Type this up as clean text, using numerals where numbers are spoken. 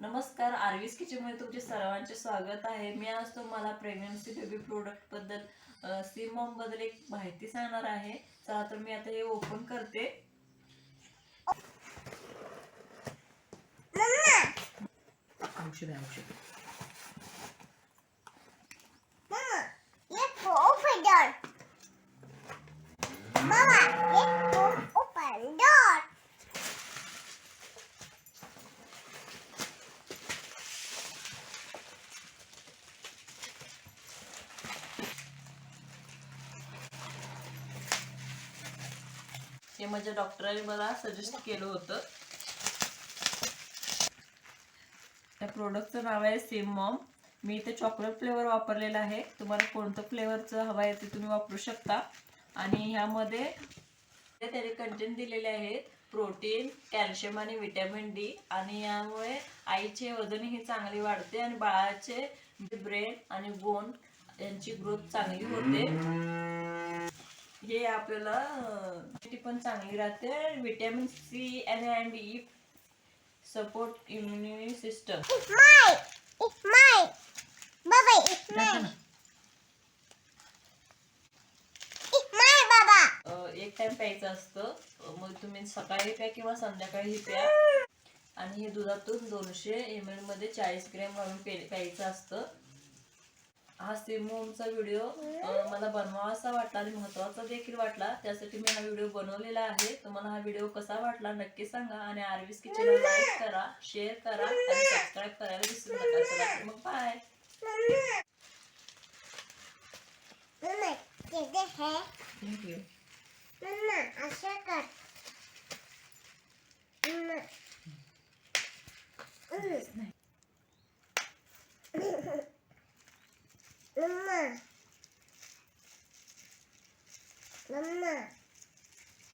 नमस्कार, आर्वीस किचनमध्ये तुमचे सर्वांचे स्वागत आहे. मी आज तुम्हाला प्रेग्नन्सी बेबी प्रोडक्ट बद्दल सीमॉम बद्दल एक माहिती सांगणार आहे. चला तर मी आता हे ओपन करते. औषध हे माझ्या डॉक्टरांनी मला सजेस्ट केलं होतं. त्या प्रोडक्टचं नाव आहे सीमॉम. मी इथे चॉकलेट फ्लेवर वापरलेला आहे. तुम्हाला कोणतं फ्लेवरचं हवं आहे ते तुम्ही वापरू शकता. आणि ह्यामध्ये त्याचे कंटेंट दिलेले आहेत प्रोटीन, कॅल्शियम आणि व्हिटॅमिन डी. आणि यामुळे आईचे वजनही चांगले वाढते आणि बाळाचे ब्रेन आणि बोन यांची ग्रोथ चांगली होते. हे आपल्याला पण चांगली राहते. व्हिटॅमिन सी आणि ई सपोर्ट इम्युनिटी सिस्टम. एक टाइम प्यायचं असतं. मग तुम्ही सकाळी प्या किंवा संध्याकाळी प्या. आणि हे दुधातून 200 ml मध्ये 40 ग्रॅम घालून प्यायचं असतं. हा सीमॉमचा व्हिडिओ मला बनवावासा वाटला आणि महत्त्वाचा देखील वाटला. त्यासाठी मी हा व्हिडिओ बनवलेला आहे. तुम्हाला हा व्हिडिओ कसा वाटला नक्की सांगा. आणि आर्वीस किचनला लाईक करा, शेअर करा आणि सबस्क्राईब करायला विसरू नका. चला मग बाय. थँक्यू. अशा कर. Mama.